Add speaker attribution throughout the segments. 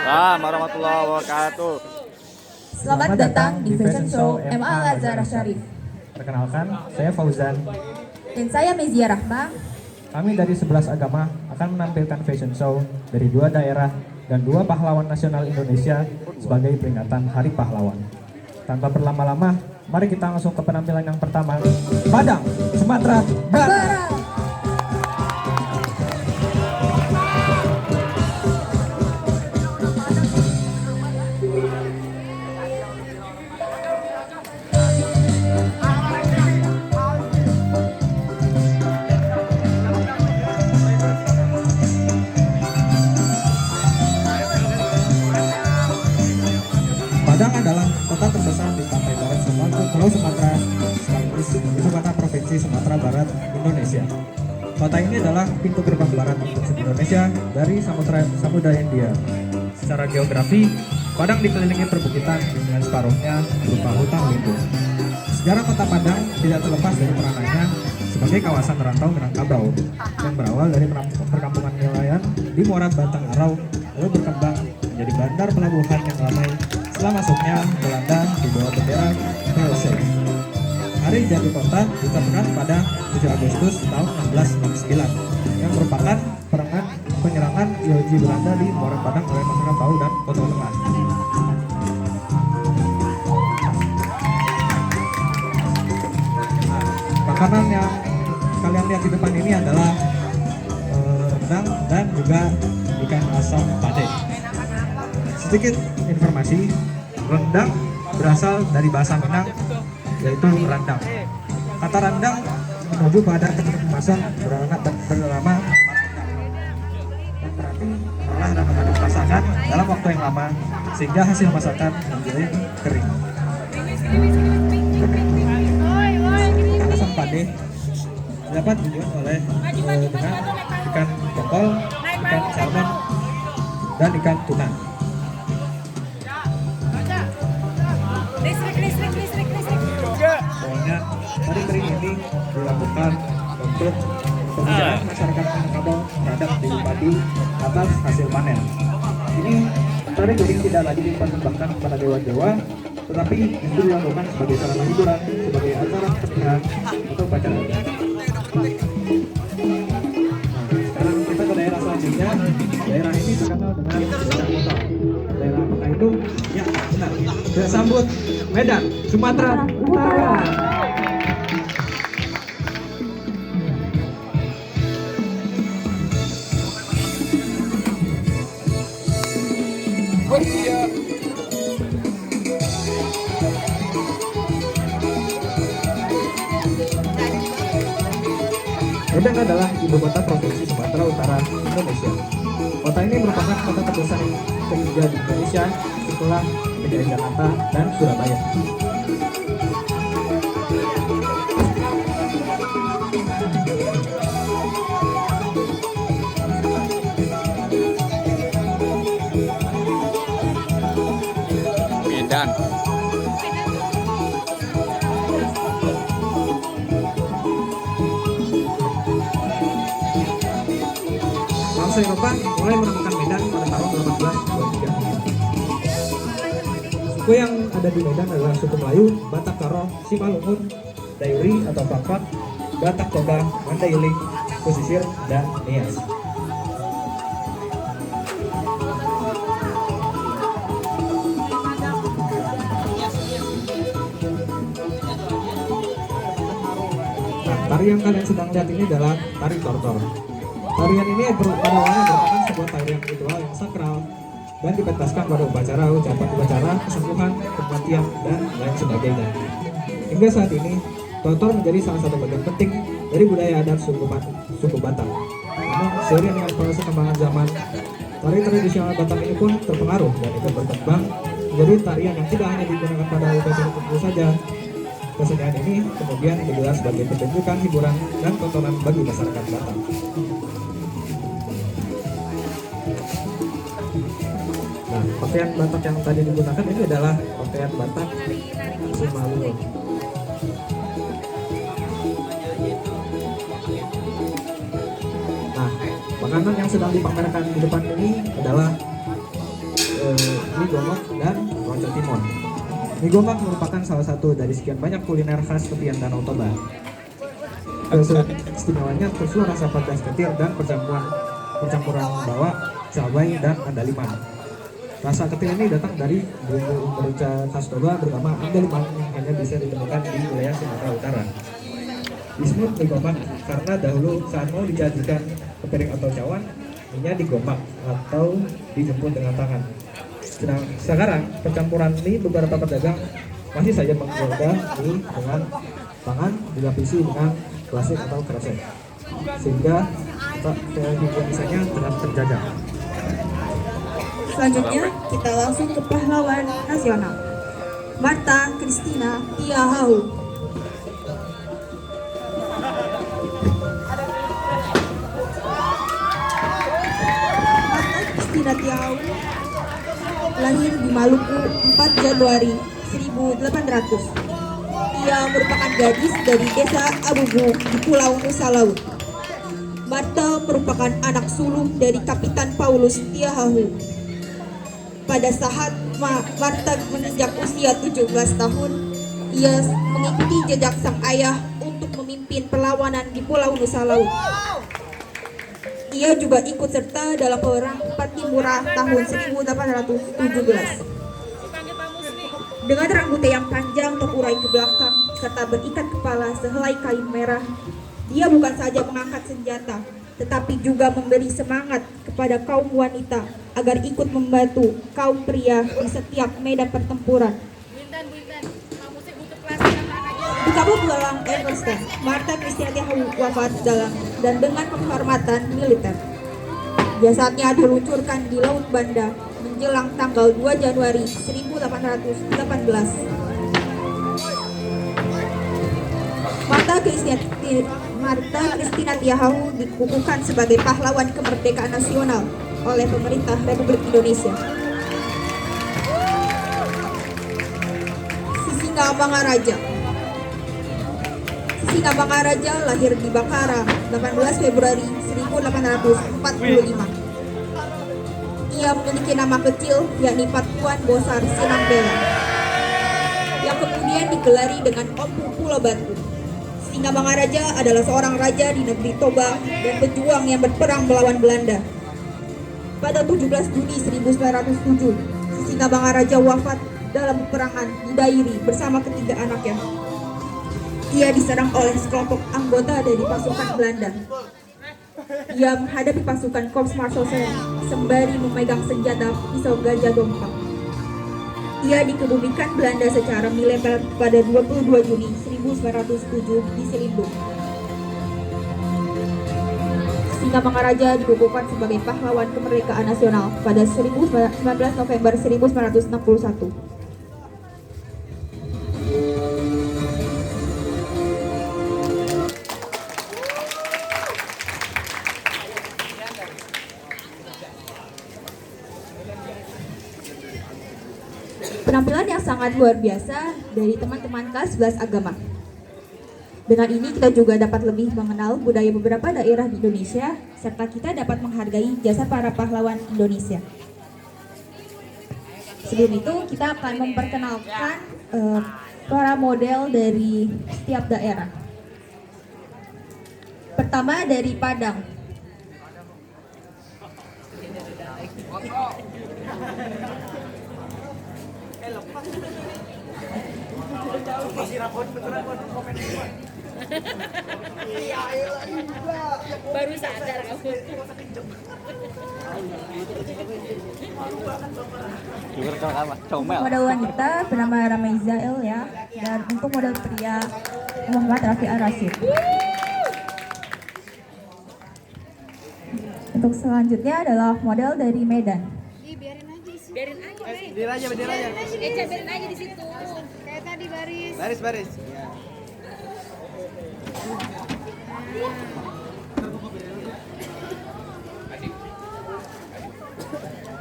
Speaker 1: Waalaikumsalam warahmatullahi wabarakatuh.
Speaker 2: Selamat datang di Fashion Show MA Al-Azhar Syarif.
Speaker 3: Perkenalkan, saya Fauzan.
Speaker 2: Dan saya Mezia Rahma.
Speaker 3: Kami dari 11 agama akan menampilkan fashion show dari 2 daerah dan 2 pahlawan nasional Indonesia sebagai peringatan Hari Pahlawan. Tanpa berlama-lama, mari kita langsung ke penampilan yang pertama. Padang, Sumatera Barat. Padang adalah kota terbesar di pantai barat Pulau Sumatera, sekaligus ibu kota provinsi Sumatera Barat, Indonesia. Kota ini adalah pintu gerbang barat untuk Indonesia dari Samudra Hindia. Secara geografi, Padang dikelilingi perbukitan dengan separuhnya berupa hutan lindung. Sejarah kota Padang tidak terlepas dari peranannya sebagai kawasan rantau Minangkabau yang berawal dari perkampungan nelayan di Muara Batang Arau, lalu berkembang menjadi bandar pelabuhan yang ramai setelah masuknya Belanda di bawah bendera VOC. Hari Jatuh Kota ditetapkan pada 7 Agustus tahun 1669 yang merupakan penyerangan IOG Belanda di Muara Padang oleh Minangkabau dan Kota Tengah. Makanan yang kalian lihat di depan ini adalah rendang dan juga ikan asam pade. Sedikit informasi, rendang berasal dari bahasa Minang, yaitu randang. Kata randang menuju pada teknik memasak bernama yang berarti olah dan mengaduk masakan dalam waktu yang lama sehingga hasil masakan menjadi kering. Ikan asam pade dapat dibuat oleh dengan ikan tongkol, ikan salmon, dan ikan tuna. Soalnya hari kering ini dilakukan untuk pembicaraan masyarakat Minangkabau terhadap dewi padi atas hasil panen. Ini tari kering tidak lagi dipersembahkan kepada dewa-dewa, tetapi justru dilakukan sebagai sarana hiburan, sebagai acara pernikahan atau upacara. Sekarang kita ke daerah selanjutnya. Daerah ini terkenal dengan becak motor. Daerah apakah itu? Ya, benar. Kita sambut Medan, Sumatera Utara. Medan adalah ibu kota provinsi Sumatera Utara, Indonesia. Kota ini merupakan kota terbesar ketiga di Indonesia setelah DKI Jakarta dan Surabaya.
Speaker 1: Medan.
Speaker 3: Bangsa Eropa mulai menemukan Medan pada tahun 1823. Suku yang ada di Medan adalah suku Melayu, Batak Karo, Simalungun, Dairi atau Pakpak, Batak Toba, Mandailing, Pesisir, dan Nias. Nah, tari yang kalian sedang lihat ini adalah tari tortor. Tarian ini pada awalnya merupakan sebuah tarian ritual yang sakral dan dipentaskan pada upacara, ucapan upacara, kesembuhan, kematian, dan lain sebagainya. Hingga saat ini, tortor menjadi salah satu bagian penting dari budaya adat suku Batak. Namun, seiring dengan proses perkembangan zaman, tari tradisional Batak ini pun terpengaruh dan ikut berkembang menjadi tarian yang tidak hanya digunakan pada upacara tertentu saja. Kesenian ini kemudian digelar sebagai pertunjukan, hiburan, dan tontonan bagi masyarakat Batak. Nah, pakaian Batak yang tadi digunakan ini adalah pakaian Batak Simalungun. Nah, makanan yang sedang dipamerkan di depan ini adalah Gomak, dan Loncat Timun. Mie gomak merupakan salah satu dari sekian banyak kuliner khas tepian Danau Toba. Keistimewaannya tersulut rasa pedas ketir dan percampuran bawang, cabai, dan andaliman. Rasa ketir ini datang dari bumbu merica khas Toba bernama andaliman yang hanya bisa ditemukan di wilayah Sumatera Utara. Disebut mie gomak karena dahulu saat mau disajikan ke piring atau cawan, mie-nya digomak atau dijemput dengan tangan. Sekarang percampuran mie beberapa pedagang masih saja menggoda mie dengan tangan dilapisi dengan plastik atau kresek, sehingga kehigienisannya tetap terjaga.
Speaker 2: Selanjutnya kita langsung ke pahlawan nasional, Martha Christina Tiahau. Martha Christina Tiahau lahir di Maluku 4 Januari 1800. Ia merupakan gadis dari desa Abubu di Pulau Nusa Laut. Martha merupakan anak sulung dari Kapitan Paulus Tiahau. Pada saat Martha menginjak usia 17 tahun, ia mengikuti jejak sang ayah untuk memimpin perlawanan di Pulau Nusa Laut. Ia juga ikut serta dalam perang Patimura tahun 1817. Dengan rambutnya yang panjang terurai ke belakang serta berikat kepala sehelai kain merah, dia bukan saja mengangkat senjata, tetapi juga memberi semangat kepada kaum wanita agar ikut membantu kaum pria di setiap medan pertempuran. Di Kabul Pulang Everstan, Martha Christina Tiahau wafat dan dengan penghormatan militer. Jasadnya diluncurkan di Laut Banda menjelang tanggal 2 Januari 1818. Martha Christina Tiahau dikukuhkan sebagai pahlawan kemerdekaan nasional oleh pemerintah Republik Indonesia. Sisingamangaraja lahir di Bakara 18 Februari 1845. Ia memiliki nama kecil yakni Patuan Bosar Sinambela yang kemudian digelari dengan Empu Pulau Batu. Sisingamangaraja adalah seorang raja di negeri Toba dan pejuang yang berperang melawan Belanda. Pada 17 Juni 1907, Sisingamangaraja wafat dalam peperangan di Dairi bersama ketiga anaknya. Ia diserang oleh sekelompok anggota dari pasukan Belanda. Ia menghadapi pasukan Korps Marshal sembari memegang senjata pisau gajah dompak. Ia dikebumikan Belanda secara militer pada 22 Juni 1907 di Selindung. Sisingamangaraja dikukuhkan sebagai pahlawan kemerdekaan nasional pada 19 November 1961. Penampilan yang sangat luar biasa dari teman-teman kelas 11 agama. Dengan ini kita juga dapat lebih mengenal budaya beberapa daerah di Indonesia, serta kita dapat menghargai jasa para pahlawan Indonesia. Sebelum itu kita akan memperkenalkan para model dari setiap daerah. Pertama dari Padang.
Speaker 4: Baru sadar kamu.
Speaker 2: Model wanita bernama Ramaizael ya, dan untuk model pria Muhammad Rafi Ar-Rasyid. Untuk selanjutnya adalah model dari Medan.
Speaker 4: Biarin aja, Bay.
Speaker 1: Berdiri aja.
Speaker 4: Biarin aja di situ. Kayak tadi baris.
Speaker 1: Baris.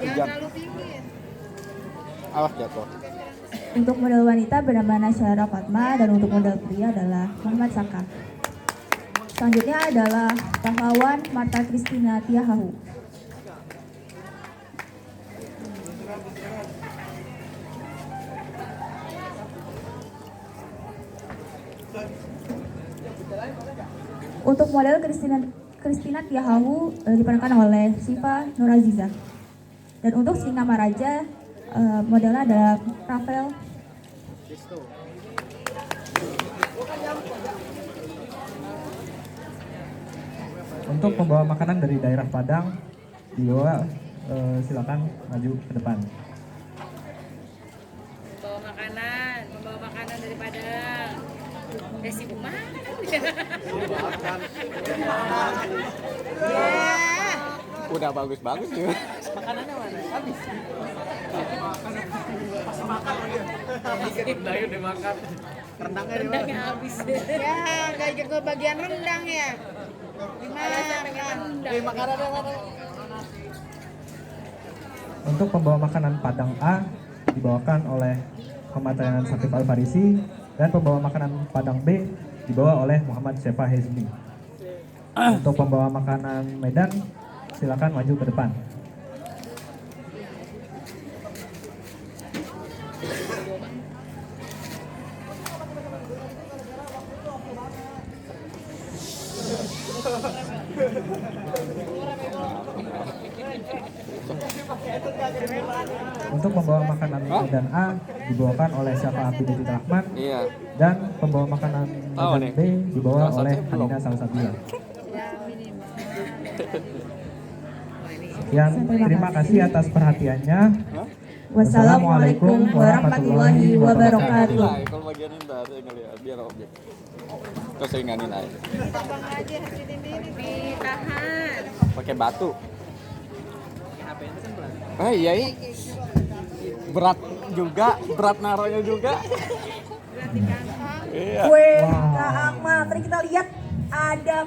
Speaker 4: Jangan terlalu tinggi.
Speaker 1: Awas jatuh.
Speaker 2: Untuk model wanita bernama Nasyara Fatma dan untuk model pria adalah Muhammad Saka. Selanjutnya adalah pahlawan Martha Christina Tiahau. Untuk model Christina Tiahawu diperankan oleh Syifa Nuraziza. Dan untuk si nama raja modelnya adalah Rafael.
Speaker 3: Untuk pembawa makanan dari daerah Padang, dibawa silakan maju ke depan.
Speaker 4: Membawa makanan dari Padang. Sibuk banget.
Speaker 1: Udah bagus-bagus ya.
Speaker 5: Makanannya mana? Habis. Pas makan aja. Lagi udah makan.
Speaker 4: Rendangnya habis.
Speaker 6: Ya, nggak jago bagian rendang ya.
Speaker 5: Makanannya mana?
Speaker 3: Untuk pembawa makanan Padang A dibawakan oleh Muhammad Rayhan Sakif Al-Farisi dan pembawa makanan Padang B dibawa oleh Muhammad Syefa Hezmi. Untuk pembawa makanan Medan silakan maju ke depan. Untuk pembawa makanan Medan A dibawakan oleh Syafa Abdul Rahman
Speaker 1: Iya.
Speaker 3: dan pembawa makanan
Speaker 1: Tahu
Speaker 3: Medan
Speaker 1: nih.
Speaker 3: B dibawa
Speaker 1: Salah
Speaker 3: oleh
Speaker 1: satunya belum.
Speaker 3: Halina Salsabila. Sekian, terima kasih atas perhatiannya.
Speaker 2: Wassalamualaikum warahmatullahi wabarakatuh.
Speaker 1: Nilai kalau bagian ini ntar saya ngeliat biar objek. Terus saya nggak nilai.
Speaker 6: Abang aja hasilin ini.
Speaker 4: Ditahan.
Speaker 1: Pakai batu. Iya. Berat juga, berat naruhnya juga. Iya.
Speaker 2: Weh, Kak Akmal, tadi kita lihat ada